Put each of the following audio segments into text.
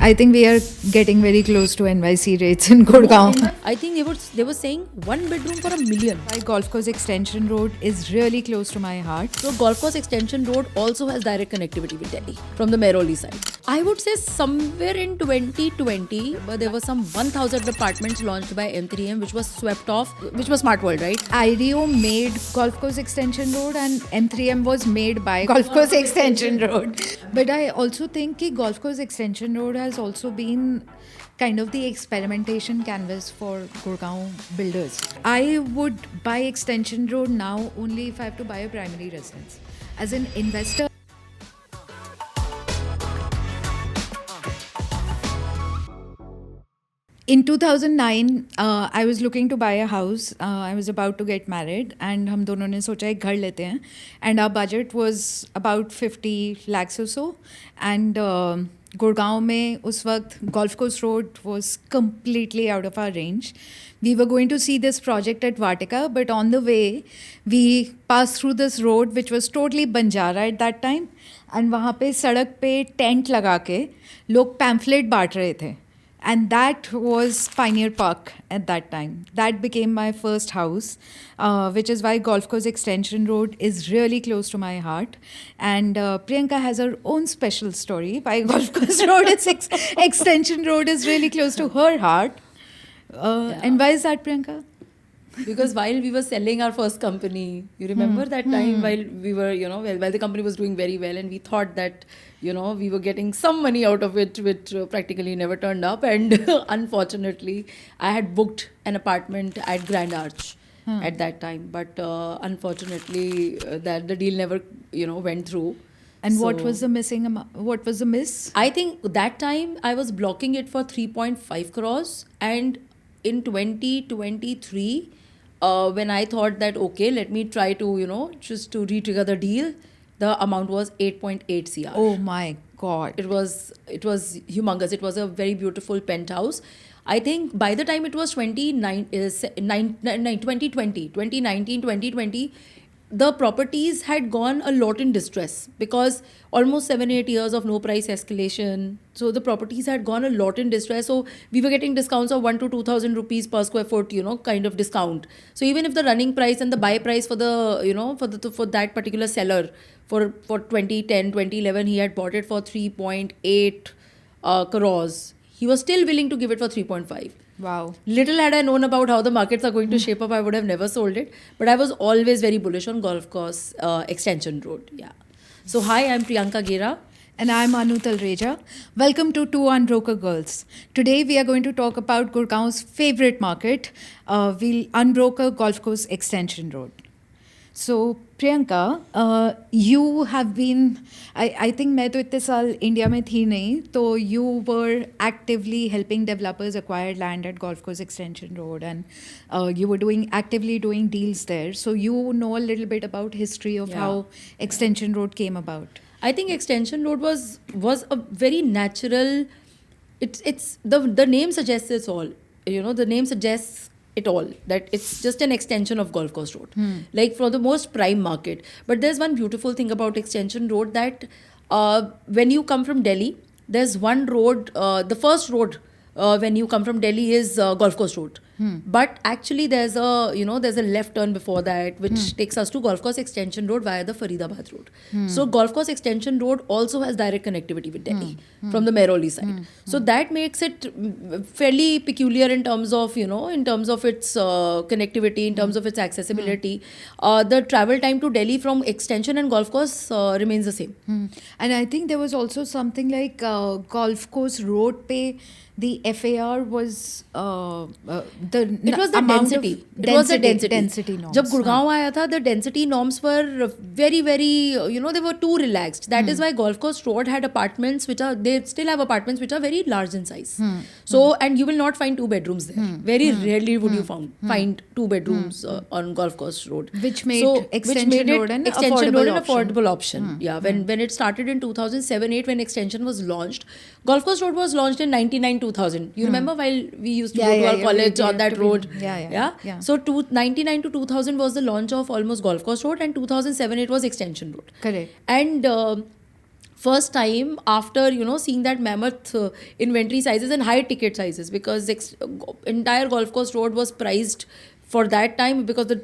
I think we are getting very close to NYC rates in Gurgaon. I think they were saying 1 bedroom for $1 million. My Golf Course Extension Road is really close to my heart. So Golf Course Extension Road also has direct connectivity with Delhi from the Mehrauli side. I would say somewhere in 2020, there were some 1,000 apartments launched by M3M, which was swept off, which was Smart World, right? IREO made Golf Course Extension Road and M3M was made by Golf Course Extension Road. But I also think that Golf Course Extension Road has also been kind of the experimentation canvas for Gurgaon builders. I would buy Extension Road now only if I have to buy a primary residence. As an investor, in 2009, I was looking to buy a house. I was about to get married and हम दोनों ने सोचा एक घर लेते हैं. And our budget was about 50 lakhs or so. And Gurgaon में उस वक्त Golf Course Road was completely out of our range. We were going to see this project at Vatika, but on the way, we passed through this road which was totally Banjara at that time. And वहाँ पे सड़क पे tent लगा के लोग pamphlet बांट रहे थे. And that was Pioneer Park at that time. That became my first house, which is why Golf Course Extension Road is really close to my heart. And Priyanka has her own special story why Golf Course Road Extension Road is really close to her heart. And why is that, Priyanka? Because while we were selling our first company, you remember that time while we were, while the company was doing very well and we thought that, we were getting some money out of it, which practically never turned up. And unfortunately, I had booked an apartment at Grand Arch at that time. But unfortunately, that the deal never, went through. And what was the missing amount? What was the miss? I think that time I was blocking it for 3.5 crores. And in 2023, when I thought that, okay, let me try to, just to re-trigger the deal, the amount was 8.8 CR. Oh my God. It was humongous. It was a very beautiful penthouse. I think by the time it was 2020, the properties had gone a lot in distress because almost 7-8 years of no price escalation. So the properties had gone a lot in distress. So we were getting discounts of 1,000 to 2,000 rupees per square foot, kind of discount. So even if the running price and the buy price for the, for that particular seller for 2010, 2011, he had bought it for 3.8 crores. He was still willing to give it for 3.5. Wow. Little had I known about how the markets are going to shape up, I would have never sold it. But I was always very bullish on Golf Course Extension Road. Yeah. So hi, I'm Priyanka Gera. And I'm Anu Talreja. Welcome to Two Unbroker Girls. Today we are going to talk about Gurgaon's favorite market. We'll unbroker Golf Course Extension Road. So Priyanka, you have been, I think मैं तो इतने साल India में थी नहीं, तो you were actively helping developers acquire land at Golf Course Extension Road and you were actively doing deals there. So you know a little bit about history of how Extension Road came about. I think Extension Road was a very natural, it's the name suggests it all. The name suggests it all, that it's just an extension of Golf Course Road, like for the most prime market. But there's one beautiful thing about Extension Road that when you come from Delhi, there's one road, the first road when you come from Delhi is Golf Course Road. But actually there's a left turn before that which takes us to Golf Course Extension Road via the Faridabad Road. So Golf Course Extension Road also has direct connectivity with Delhi from the Mehrauli side. So that makes it fairly peculiar in terms of, its connectivity, in terms of its accessibility. The travel time to Delhi from Extension and Golf Course remains the same. And I think there was also something like Golf Course Road pe the FAR was it was the density. It was the density norms. Jab Gurgaon aaya tha, the density norms were very, very, they were too relaxed. That is why Golf Course Road had apartments they still have apartments which are very large in size. So, and you will not find 2 bedrooms there. Very rarely would you find 2 bedrooms on Golf Course Road. Which made Extension Road an affordable option. Yeah, when it started in 2007-8, when Extension was launched, Golf Course Road was launched in 99-2000. You remember while we used to go to our college on that road? Yeah. So 99 to 2000 was the launch of almost Golf Course Road, and 2007 it was Extension Road. Correct. And first time after seeing that mammoth inventory sizes and high ticket sizes, because entire Golf Course Road was priced for that time, because the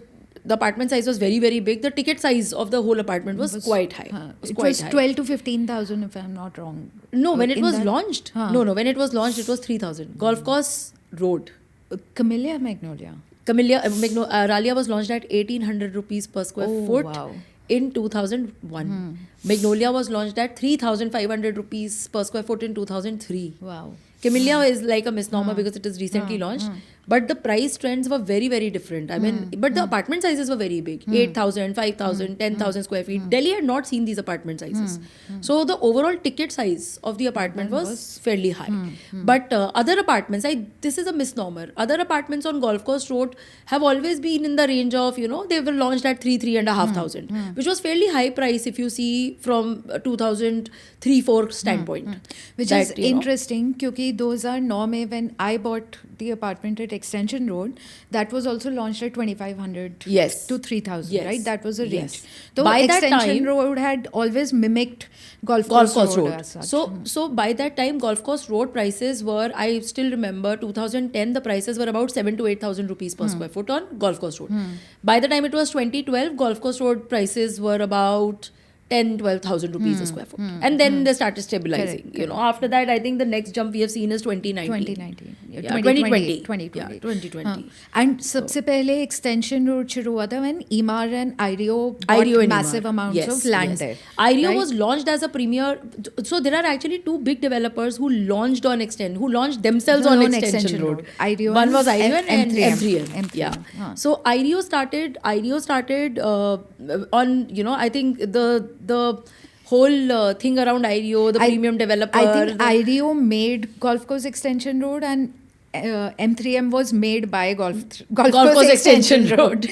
apartment size was very, very big. The ticket size of the whole apartment was quite high. It was 12 to 15,000 if I'm not wrong. No, when it In was that- launched. No, when it was launched, it was 3,000. Golf Course Road. Camellia Magnolia. Ralia was launched at 1,800 rupees per square Oh, foot wow. in 2001. Magnolia was launched at 3,500 rupees per square foot in 2003. Wow. Camellia is like a misnomer because it is recently launched. But the price trends were very, very different. I mean, but the apartment sizes were very big. 8,000, 5,000, 10,000 square feet. Delhi had not seen these apartment sizes. So the overall ticket size of the apartment was fairly high. But other apartments, this is a misnomer. Other apartments on Golf Course Road have always been in the range of, they were launched at 3,500, which was fairly high price if you see from 2003-4 standpoint. Which That, is you know, interesting, because those are norme. When I bought the apartment at Extension Road, that was also launched at 2,500 Yes. to 3,000, Yes. right? That was a range. Yes. So By that Extension time- Road had always mimicked Golf Golf Course Course Road. Road. As such. So by that time, Golf Course Road prices were, I still remember 2010, the prices were about 7,000 to 8,000 rupees per square foot on Golf Course Road. By the time it was 2012, Golf Course Road prices were about 10,000-12,000 rupees a square foot. And then they started stabilizing. Correct, After that, I think the next jump we have seen is 2019. 2019. Yeah, 2020. 2020. Yeah, 2020. And सबसे पहले Extension Road शुरू हुआ था when Emaar and IREO bought IREO and massive Emaar. amounts Yes, of land yes. there. IREO right? was launched as a premier. So there are actually two big developers who launched themselves No, on on Extension Extension Road. Road. IREO One and was IREO and M3M. M3M. Yeah. Huh. So IREO started on, I think the whole thing around IREO, the premium developer. I think IREO made Golf Course Extension Road, and M3M was made by Golf Course Extension Road.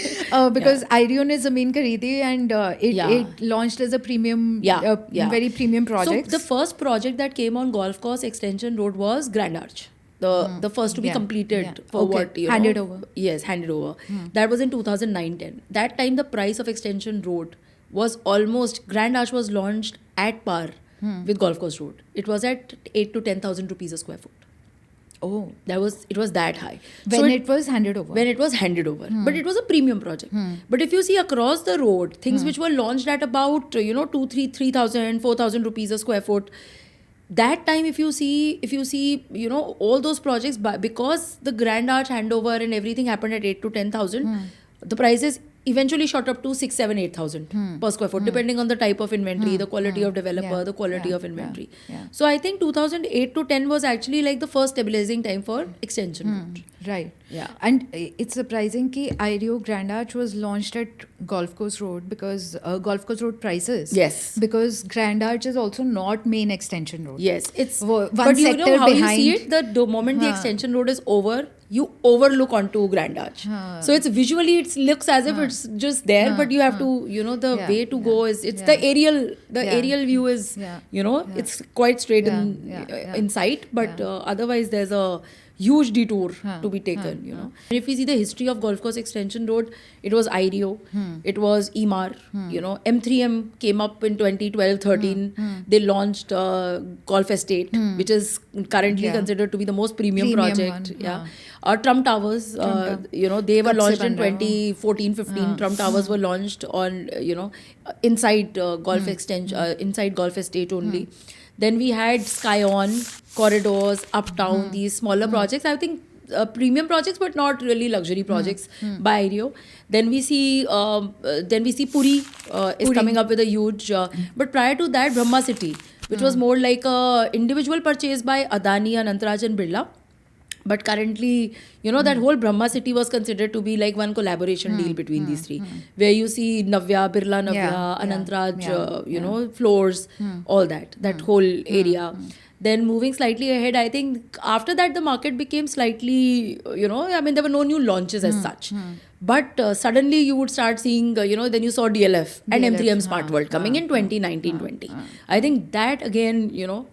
Because IREO ने ज़मीन खरीदी and it launched as a premium, very premium project. So the first project that came on Golf Course Extension Road was Grand Arch. The first to be completed for handed over. Yes, handed over. That was in 2009-10. That time the price of Extension Road was almost, Grand Arch was launched at par with Golf Course Road. It was at 8,000 to 10,000 rupees a square foot. Oh, It was that high. when it was handed over. When it was handed over. But it was a premium project. But if you see across the road, things which were launched at about, 3,000, 4,000 rupees a square foot, that time if you see, all those projects, because the Grand Arch handover and everything happened at 8,000 to 10,000, the prices eventually shot up to 6,000, 7,000, 8,000 per square foot, depending on the type of inventory, the quality of developer, the quality of inventory. So I think 2008 to 10 was actually like the first stabilizing time for Extension Road. Right. Yeah. And it's surprising that IREO Grand Arch was launched at Golf Course Road because Golf Course Road prices. Yes. Because Grand Arch is also not main Extension Road. Yes, it's One but you know sector how behind. you see it. The moment the Extension Road is over, you overlook onto Grand Arch. So it's visually it looks as if it's just there, but you have to the way to go is the aerial. The aerial view is it's quite straight in sight, but otherwise there's a huge detour to be taken. And if we see the history of Golf Course Extension Road, it was IREO, it was Emaar. M3M came up in 2012-13. They launched Golf Estate, which is currently considered to be the most premium project. One, Trump Towers, they were launched in 2014-15. Trump Towers were launched on inside Golf Extension, inside Golf Estate only. Then we had Sky On, Corridors, Uptown, these smaller projects. I think premium projects, but not really luxury projects by IREO. Then we see Puri is coming up with a huge. But prior to that, Brahma City, which was more like a individual purchase by Adani and Antaraj and Birla. But currently, that whole Brahma City was considered to be like one collaboration deal between these three, where you see Navya, Birla Navya, Anantraj, floors, all that whole area. Then moving slightly ahead, I think after that the market became slightly, there were no new launches as such. But suddenly you would start seeing, then you saw DLF and DLF, M3M Smart World coming in 2019-20. I think that again,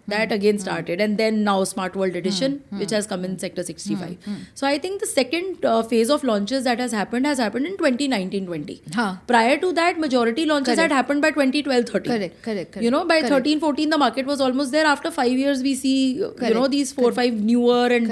that again started. And then now Smart World Edition, which has come in Sector 65. So I think the second phase of launches that has happened in 2019-20. हाँ. Prior to that, majority launches had happened by 2012-13. Correct. By 13-14, the market was almost there. After 5 years, we see, these 4-5 newer and,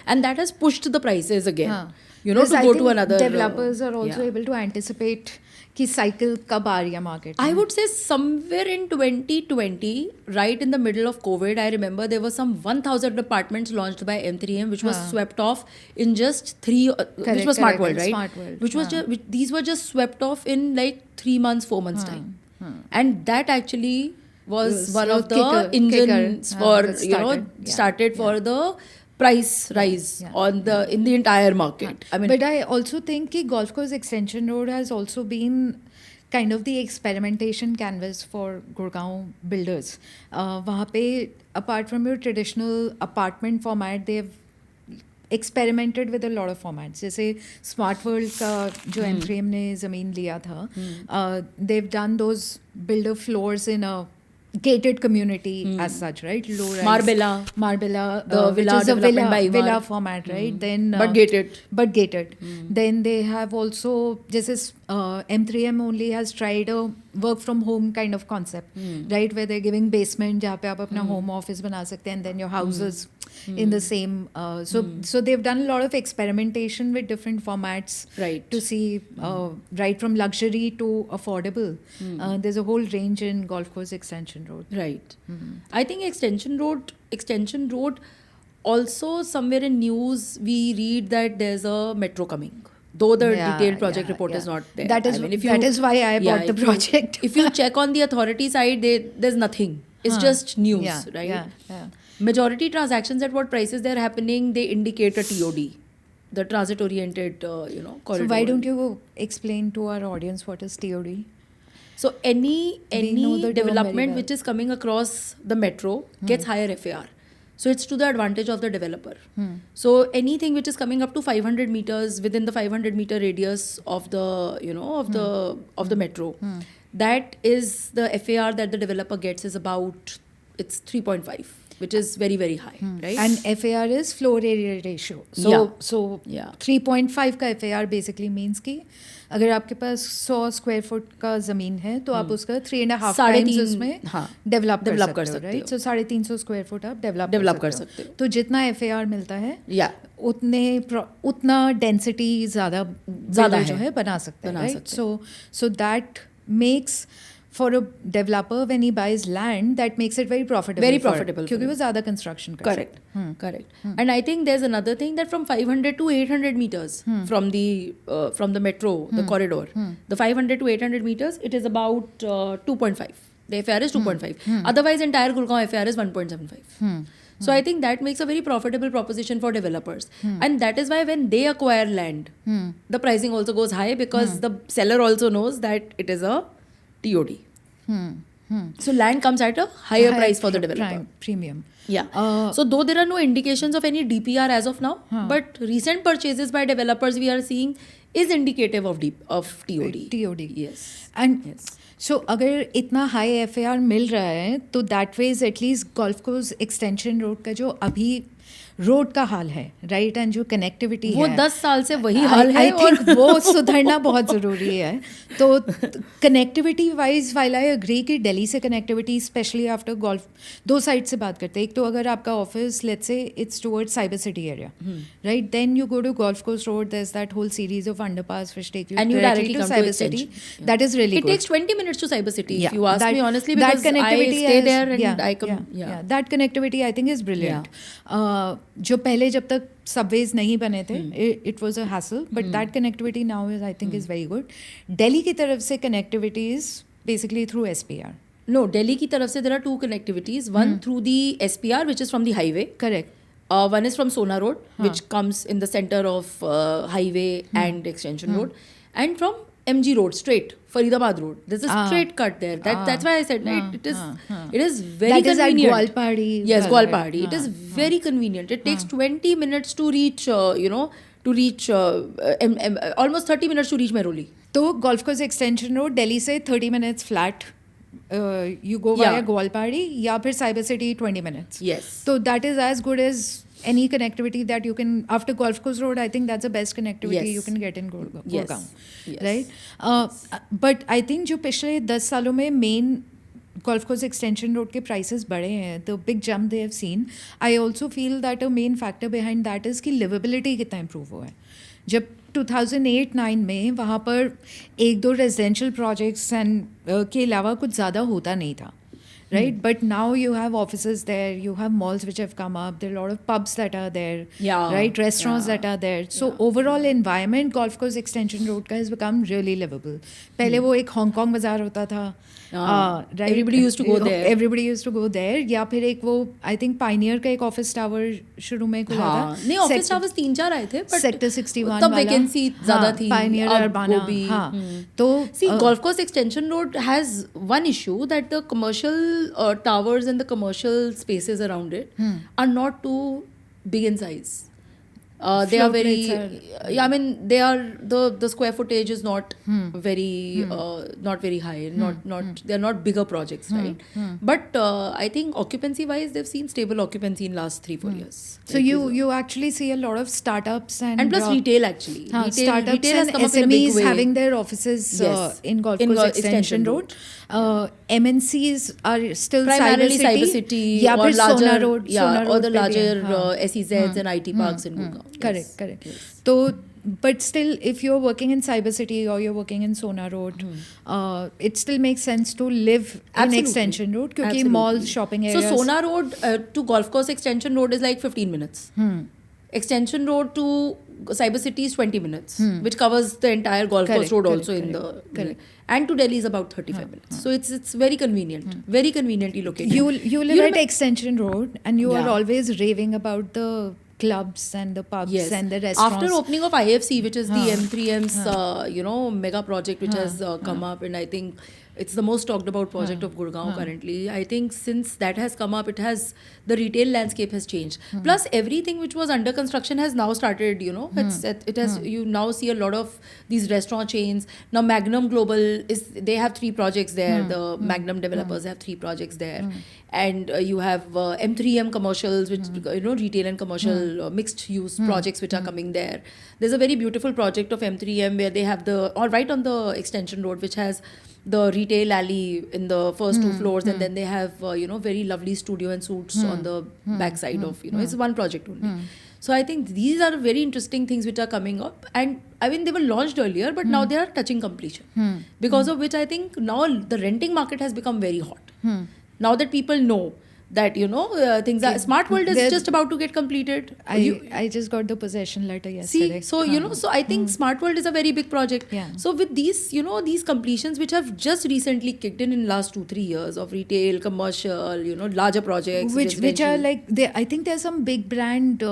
and that has pushed the prices again. हाँ. To Because I go think to another. Developers are also able to anticipate कि cycle कब आ रही है market में. I would say somewhere in 2020, right in the middle of COVID, I remember there were some 1,000 apartments launched by M3M, which was swept off in just 3, which was Smart World, right? Smart World. Which was these were just swept off in like 3 months, 4 months time, and that actually was one of the engines for started for the price rise on in the entire market. I mean, but I also think कि Golf Course Extension Road has also been kind of the experimentation canvas for Gurgaon builders. वहाँ पे apart from your traditional apartment format, they've experimented with a lot of formats. जैसे Smart World का जो M3M ने ज़मीन लिया था, they've done those builder floors in a gated community as such, right? Low rise. Marbella, the which villa is a development by Emaar. villa format, right? Then but gated. Then they have also just M3M only has tried a work from home kind of concept, right? Where they're giving basement जहाँ पे आप अपना home office बना सकते हैं, and then your houses in the same. So they've done a lot of experimentation with different formats, right? To see right from luxury to affordable. There's a whole range in Golf Course Extension Road. Right. I think Extension Road. Also, somewhere in news we read that there's a metro coming. Though the detailed project report is not there. That is why I bought the project. If you check on the authority side, there's nothing. It's just news, right? Yeah. Majority transactions at what prices they're happening, they indicate a TOD, the transit-oriented, corridor. So why don't you explain to our audience what is TOD? So any development which is coming across the metro gets higher FAR. So it's to the advantage of the developer. So anything which is coming up to 500 meters within the 500 meter radius of the of the metro, that is the FAR that the developer gets is about, it's 3.5, which is very, very high, right? And FAR is floor area ratio. So 3.5 का FAR basically means कि अगर आपके पास 100 square foot का ज़मीन है तो आप उसका 3.5 टाइम्स उसमें डेवलप कर सकते हो, राइट? सो 350 स्क्वायर फुट आप डेवलप कर सकते हो. तो जितना FAR मिलता है उतना डेंसिटी ज़्यादा जो है बना सकते हैं, right? So that makes for a developer, when he buys land, that makes it very profitable क्योंकि वो ज़्यादा construction कर correct. And I think there's another thing that from 500 to 800 meters from the metro, the corridor, the 500 to 800 meters, it is about 2.5. The FAR is 2.5. Otherwise, entire Gurgaon FAR is 1.75. So I think that makes a very profitable proposition for developers. And that is why when they acquire land, the pricing also goes high because the seller also knows that it is a TOD. So land comes at a higher price for the developer. Premium. Yeah. So though there are no indications of any DPR as of now, but recent purchases by developers we are seeing is indicative of TOD. Yes. And so अगर इतना high FAR मिल रहा है तो that way at least Golf Course Extension Road का जो अभी road का हाल है, राइट? एंड जो कनेक्टिविटी है वो 10 साल से वही हाल है. आई थिंक वो सुधरना बहुत ज़रूरी है. तो connectivity wise while I agree कि दिल्ली से कनेक्टिविटी स्पेशली आफ्टर गोल्फ, दो साइड से बात करते हैं. एक तो अगर आपका office let's say it's towards cyber city area, right? Then you go to golf course road, there is that whole series of underpass which take you directly to cyber city. That is really good. It takes 20 minutes to cyber city if you ask me honestly, because I stay there and I come. That connectivity I think is brilliant. जो पहले जब तक subways नहीं बने थे it was a hassle, but that connectivity now is I think is very good. Delhi की तरफ से connectivity is basically through SPR. No, Delhi की तरफ से there are two connectivities. One through the SPR, which is from the highway. Correct. One is from Sona Road, which comes in the center of highway and Extension Road, and from MG Road, straight Faridabad Road. There's a straight cut there. That's why I said it is very that convenient. Is at Gwalpahdi. Yes, Gwalpahdi. It is very convenient. It takes 20 minutes to reach to reach almost 30 minutes to reach Mehrauli. तो golf course extension road Delhi से 30 minutes flat you go via Yeah. गोवालपाड़ी या फिर cyber city 20 minutes. Yes. So that is as good as any connectivity that you can after Golf Course Road. I think that's the best connectivity Yes. you can get in Yes. Gurgaon, Yes. right? But I think जो पिछले 10 सालों में main golf course extension road के prices बढ़े हैं, the big jump they have seen. I also feel that a main factor behind that is कि livability कितना improve हुआ है. जब 2008-9 में वहाँ पर एक दो रेजिडेंशियल प्रोजेक्ट्स एंड के अलावा कुछ ज़्यादा होता नहीं था, right? But now you have offices there, you have malls which have come up, there are a lot of pubs that are there, Yeah, right? Restaurants that are there. So overall environment golf course extension road का has become really livable. पहले वो एक Hong Kong बाजार होता था, right? Everybody used to go there. Everybody used to go there. या फिर एक वो I think Pioneer का एक ऑफिस टावर शुरू में खुला था. नहीं ऑफिस टावर्स 3-4 आए थे but सेक्टर 61 तब वाला वैकेंसी ज़्यादा थी. पायनियर अब अरबाना, वो भी, हाँ. तो See, Golf Course Extension Road has one issue that the commercial towers and the commercial spaces around it are not too big in size. They are Floor very, plates yeah, I mean, they are the square footage is not very not very high. Not they are not bigger projects, right? But I think occupancy wise, they've seen stable occupancy in last 3-4 years. So you actually see a lot of startups and plus retail actually. Startups Retail has and come up in a big SMEs way. having their offices Yes. in Golf In Course Extension Extension Road. MNCs are still Primarily Cyber City या or फिर larger, Sona Road, yeah, Sona or Road the पे भी larger हैं, हाँ. SEZs and IT parks in Gurgaon. Correct, Yes. correct. Yes. So, but still, if you're working in Cyber City or you're working in Sona Road, it still makes sense to live in Absolutely. Extension Road क्योंकि Absolutely. malls, shopping areas. So Sona Road to Golf Course Extension Road is like 15 minutes. Extension Road to Cyber City is 20 minutes, which covers the entire Golf Correct, Course Road correct, also in correct, the correct. and to Delhi is about 35 minutes. So it's very convenient, very conveniently located. You live You at Extension Road and you are Yeah. always raving about the clubs and the pubs Yes. and the restaurants. After opening of IFC, which is the M3M's mega project which has come up, and I think it's the most talked about project of Gurgaon currently. I think since that has come up, the retail landscape has changed. Plus everything which was under construction has now started, it has, you now see a lot of these restaurant chains. Now Magnum Global they have 3 projects there. The Magnum developers have 3 projects there. And you have M3M commercials, which, retail and commercial mixed use projects which are coming there. There's a very beautiful project of M3M where they have all right on the extension road, which has the retail alley in the first 2 floors, and then they have very lovely studio and suites on the backside of it's one project only. So I think these are very interesting things which are coming up, and I mean they were launched earlier, but now they are touching completion, because of which I think now the renting market has become very hot. Now that people know that things are Smart World is just about to get completed. I just got the possession letter yesterday. See, so so I think Smart World is a very big project. Yeah. So with these these completions which have just recently kicked in last 2-3 years of retail, commercial, larger projects, which are residential. like I think there's some big brand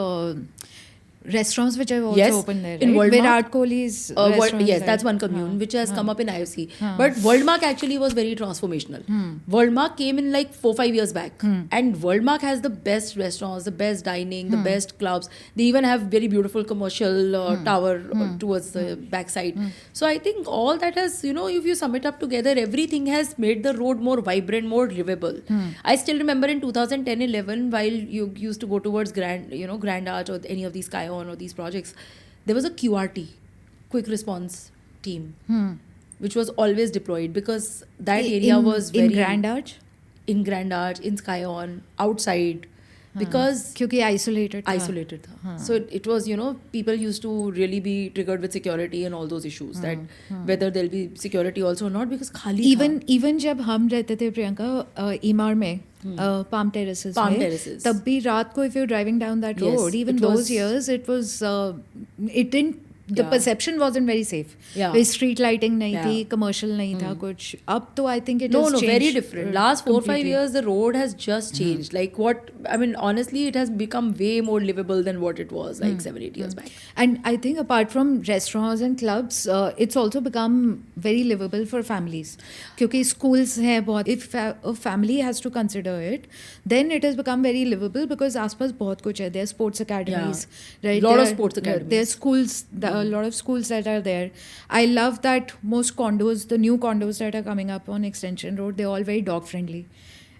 restaurants which have also Yes, opened there, in right? Worldmark. Virat Kohli's restaurants, yes, right? that's one commune which has come up in IFC. But Worldmark actually was very transformational. Worldmark came in like 4-5 years back, and Worldmark has the best restaurants, the best dining, the best clubs. They even have very beautiful commercial tower towards the backside. So I think all that has, if you sum it up together, everything has made the road more vibrant, more livable. I still remember in 2010-11, while you used to go towards Grand Arch or any of these Skyon or these projects, there was a QRT, quick response team, which was always deployed, because that area was very in Grand Arch in Skyon, outside, because क्योंकि isolated था. So it was, people used to really be triggered with security and all those issues, that whether there'll be security also or not, because khali even जब हम रहते थे प्रियंका ईमार में Palm Terraces Palm में, Terraces. तब भी रात को if you're driving down that Yes, road, even it those was- years it was it didn't the perception wasn't very safe. Yeah. Street lighting nahi Yeah. thi, commercial nahi tha kuch. Ab to I think it No, has no, changed. very different. Last 4-5 completely. years, the road has just changed. Like honestly, it has become way more livable than what it was like 7-8 years back. And I think apart from restaurants and clubs, it's also become very livable for families. Because schools hai bahut, if a family has to consider it, then it has become very livable because आसपास बहुत कुछ है. There are sports academies, right? Lot of There are- sports academies. There are schools, a lot of schools that are there. I love that most condos, the new condos that are coming up on Extension Road, they're all very dog friendly.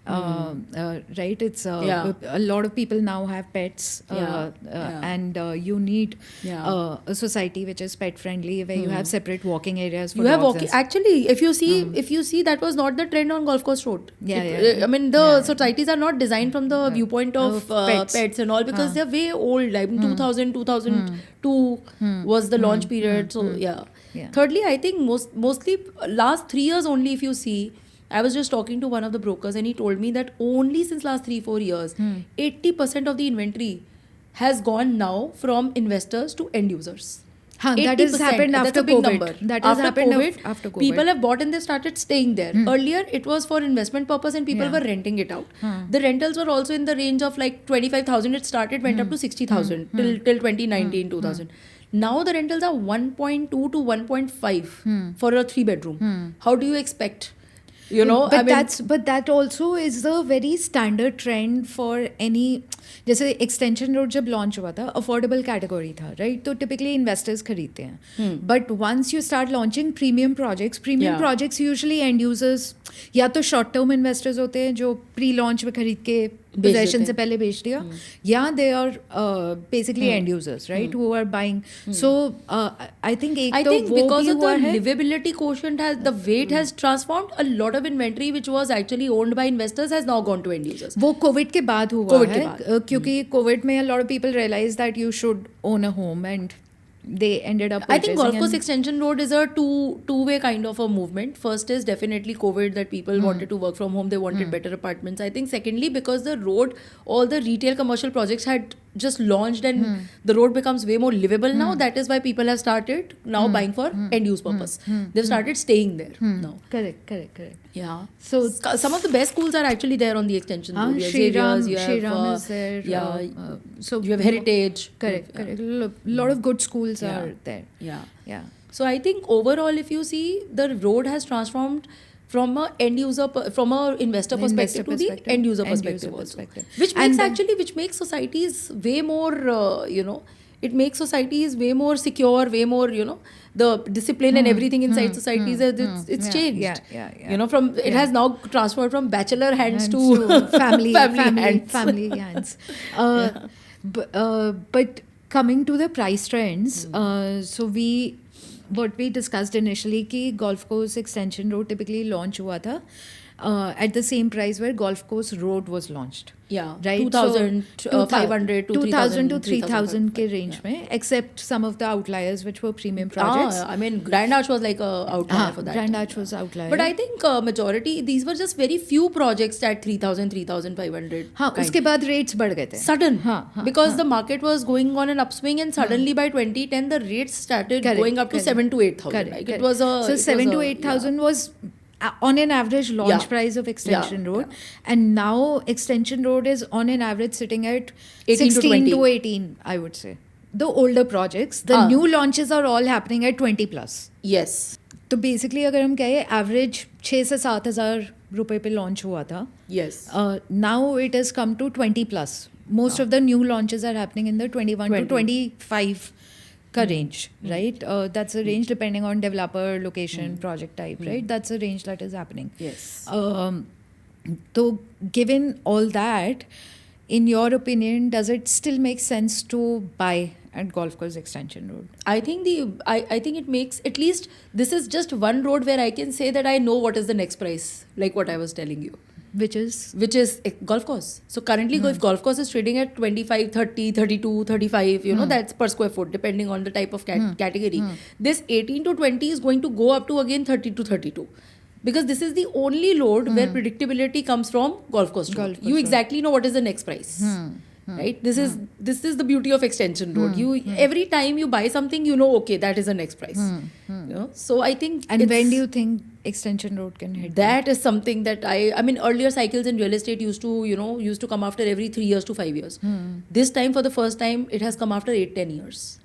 Right? It's a lot of people now have pets, and you need a society which is pet friendly, where you have separate walking areas for You have dogs. walking. Actually, if you see, that was not the trend on Golf Course Road. Yeah. I mean, the societies are not designed from the viewpoint of pets and all, because they're way old. Like 2000, 2002 was the launch period. So yeah. Thirdly, I think mostly last 3 years only, if you see, I was just talking to one of the brokers and he told me that only since last 3-4 years, 80% of the inventory has gone now from investors to end users. That has happened That's after a big COVID. number. That has happened after COVID. People have bought and they started staying there. Earlier, it was for investment purpose and people were renting it out. The rentals were also in the range of like 25,000. It started, went up to 60,000 till 2019, 2000. Now the rentals are 1.2 to 1.5 for a 3-bedroom. How do you expect? You know, but that also is a very standard trend for any. जैसे extension road जब launch हुआ था, affordable category था, right? तो typically investors खरीदते हैं. But once you start launching premium projects usually end users या तो शॉर्ट टर्म इन्वेस्टर्स होते हैं जो प्री लॉन्च में खरीद के पोजेशन से पहले बेच दिया, या they are basically end users, right, who are buying. So I think because of the livability quotient the weight has transformed. A lot of inventory which was actually owned by investors has now gone to end users. वो Covid के बाद हुआ है, क्योंकि Covid में a lot of people realized that you should own a home and they ended up I think Golf Course Extension Road is a two-way kind of a movement. First is definitely COVID, that people wanted to work from home, they wanted better apartments. I think secondly, because the road, all the retail commercial projects had just launched and the road becomes way more livable now. That is why people have started now buying for end use purpose. They've started staying there now. Correct. Yeah. So some of the best schools are actually there on the extension road. Shriram is there. So you have Heritage. Correct. A lot of good schools are there. Yeah. So I think overall, if you see, the road has transformed from a end user, from a investor perspective to the end user perspective also. Which makes societies way more, it makes societies way more secure, way more, the discipline and everything inside societies, it's changed. Yeah. It has now transferred from bachelor hands to family hands. But coming to the price trends, so what we discussed initially कि Golf Course Extension Road typically launch हुआ था at the same price where Golf Course Road was launched. Yeah, right. 2,500 to 3,000 to 3,000 के range में, except some of the outliers which were premium projects. I mean, Grand Arch was like a outlier for that. Grand Arch was outlier. But I think majority, these were just very few projects at 3,000, 3,500. हाँ, उसके बाद rates बढ़ गए थे. Sudden. Because the market was going on an upswing and suddenly by 2010 the rates started going up to 7,000 to 8,000. Like it was so 7,000 to 8,000 was on an average launch price of Extension Road, and now Extension Road is on an average sitting at 16 to 18, I would say. The older projects, the new launches are all happening at 20 plus. Yes. तो basically अगर हम कहें average 6,000 से 7,000 रुपए पे launch हुआ था. Yes. Now it has come to 20 plus. Most of the new launches are happening in the 21 to 25 ka range, right? That's a range depending on developer, location, project type, right? That's a range that is happening. Yes. So given all that, in your opinion, does it still make sense to buy at Golf Course Extension Road? I think it makes, at least this is just one road where I can say that I know what is the next price, like what I was telling you. Which is Golf Course. So currently if Golf Course is trading at 25, 30, 32, 35, that's per square foot depending on the type of category. This 18 to 20 is going to go up to again 30 to 32. Because this is the only road where predictability comes from Golf Course Road. You exactly know what is the next price. right? This is the beauty of Extension Road. You every time you buy something, you know, okay, that is the next price. You know, so I think. And when do you think Extension Road can hit that is something that I mean, earlier cycles in real estate used to come after every 3 years to 5 years. This time, for the first time, it has come after 8-10 years.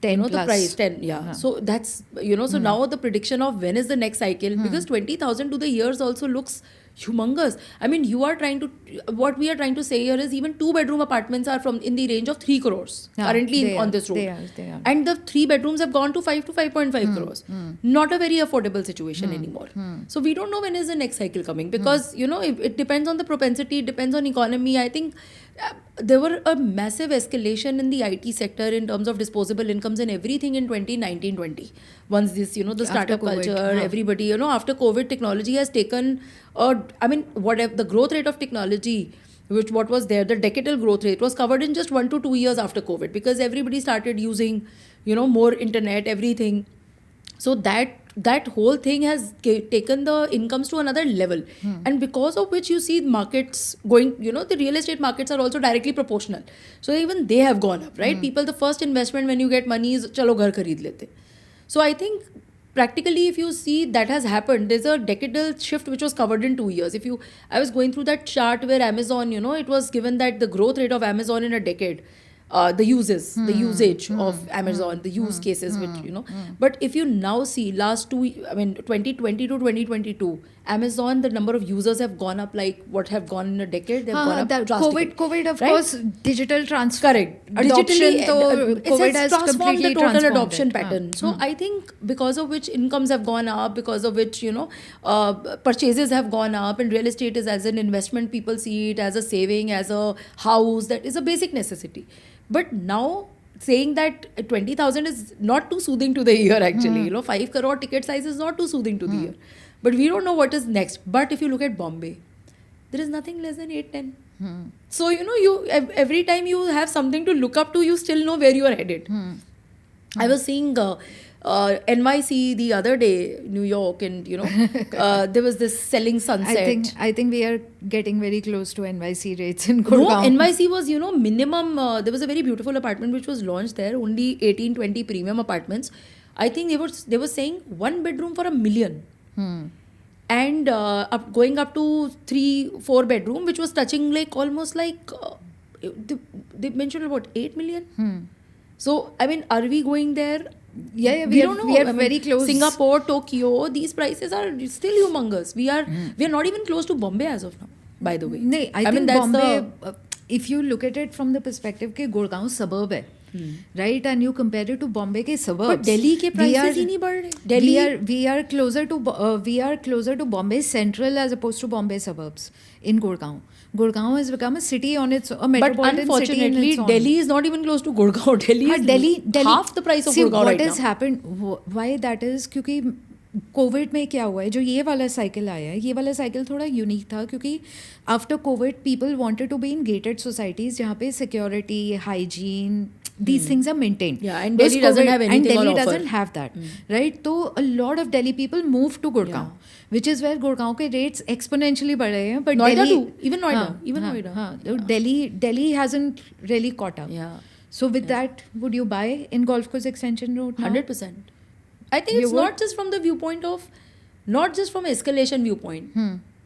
10 you know, plus. the price 10, yeah. So that's, you know, so now the prediction of when is the next cycle, because 20,000 to the years also looks humongous. I mean, what we are trying to say here is even 2-bedroom apartments are from in the range of 3 crores currently on this road. They are. And the 3 bedrooms have gone to 5 to 5.5 crores. Not a very affordable situation anymore. So we don't know when is the next cycle coming, because you know, it depends on the propensity, it depends on economy. I think there were a massive escalation in the IT sector in terms of disposable incomes and everything in 2019-20. Once this, you know, the startup culture, everybody, you know, after COVID, technology has taken, I mean, whatever the growth rate of technology, what was there, the decadal growth rate was covered in just 1 to 2 years after COVID, because everybody started using, you know, more internet, everything. So that whole thing has taken the incomes to another level. And because of which you see markets going, you know, the real estate markets are also directly proportional. So even they have gone up, right? People, the first investment when you get money is, chalo ghar khareed lete. So I think practically, if you see, that has happened. There's a decadal shift which was covered in 2 years. I was going through that chart where Amazon, you know, it was given that the growth rate of Amazon in a decade, the usage of Amazon, the use cases, which, you know. But if you now see 2020 to 2022, Amazon, the number of users have gone up like what have gone in a decade. They've gone up drastically. COVID, of right? course, digital transfer. Correct. Adoption, Digitally, COVID it has has transformed the completely total transformed adoption it. pattern. So I think because of which incomes have gone up, because of which, you know, purchases have gone up, and real estate is as an investment, people see it as a saving, as a house, that is a basic necessity. But now saying that 20,000 is not too soothing to the ear, actually. You know, 5 crore ticket size is not too soothing to the ear. But we don't know what is next. But if you look at Bombay, there is nothing less than 8-10. So, you know, every time you have something to look up to, you still know where you are headed. I was seeing NYC the other day, New York, and, you know, there was this selling sunset. I think we are getting very close to NYC rates in No, Gurgaon. NYC was, you know, minimum. There was a very beautiful apartment which was launched there, only 18-20 premium apartments. I think they were saying 1 bedroom for $1 million. And going up to 3-4 bedroom, which was touching like almost like they mentioned about 8 million. So I mean, are we going there? Yeah, we don't know. We are very close. Singapore, Tokyo, these prices are still humongous. We are not even close to Bombay as of now, by the way. No, I think that's Bombay, if you look at it from the perspective ke Gurgaon suburb hai, right, and you compare it to Bombay ke suburbs, but Delhi ke prices ही नहीं बढ़ रहे. Delhi, we are closer to Bombay central as opposed to Bombay suburbs in Gurgaon. Gurgaon has become a city on its own, but unfortunately, Delhi is not even close to Gurgaon. Delhi is half the price of Gurgaon right now. What has happened? Why that is? क्योंकि Covid में क्या हुआ है, जो ये वाला cycle आया है, ये वाला साइकिल थोड़ा यूनिक था, क्योंकि after Covid people wanted to be in gated societies जहाँ पे security, hygiene, these things are maintained. Yeah, and Delhi doesn't have anything and Delhi on offer. doesn't have that, right? So a lot of Delhi people moved to Gurgaon, which is where Gurgaon ke rates exponentially बढ़ रहे हैं. But Noida Delhi, too, even Noida. Delhi hasn't really caught up. Yeah. So with that, would you buy in Golf Course Extension Road now? 100%. I think it's not just from the viewpoint of, not just from escalation viewpoint,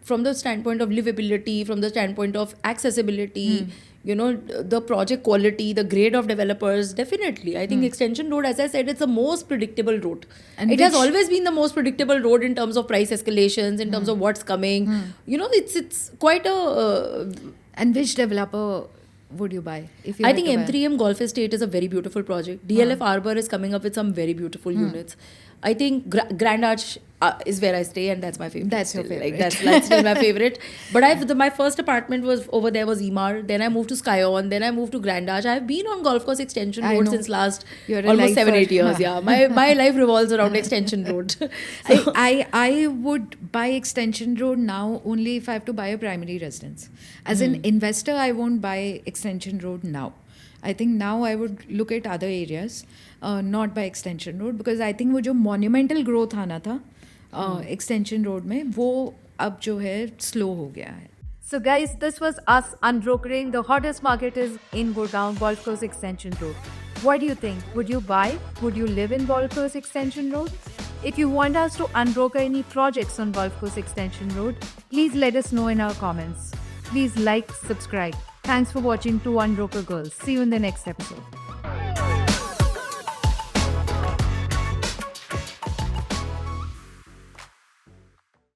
from the standpoint of livability, from the standpoint of accessibility, you know, the project quality, the grade of developers, definitely. I think Extension Road, as I said, it's the most predictable road. And it has always been the most predictable road in terms of price escalations, in terms of what's coming. You know, it's quite a... and which developer would you buy? If you I think M3M Golf Estate is a very beautiful project. DLF Arbor is coming up with some very beautiful units. I think Grand Arch is where I stay, and that's my favorite. That's your favorite. Like, that's still my favorite. But my first apartment was over there was Emaar. Then I moved to Skyon. Then I moved to Grand Arch. I've been on Golf Course Extension Road since last almost 7-8 years. Yeah, my life revolves around Extension Road. So, I would buy Extension Road now only if I have to buy a primary residence. As an investor, I won't buy Extension Road now. I think now I would look at other areas, not by Extension Road, because I think वो जो monumental growth आना था Extension Road में, वो अब जो है slow हो गया है. So guys, this was us unbrokering. The hottest market is in Gurgaon, Golf Course Extension Road. What do you think? Would you buy? Would you live in Golf Course Extension Road? If you want us to unbroker any projects on Golf Course Extension Road, please let us know in our comments. Please like, subscribe. Thanks for watching Two Unbroker Girls. See you in the next episode.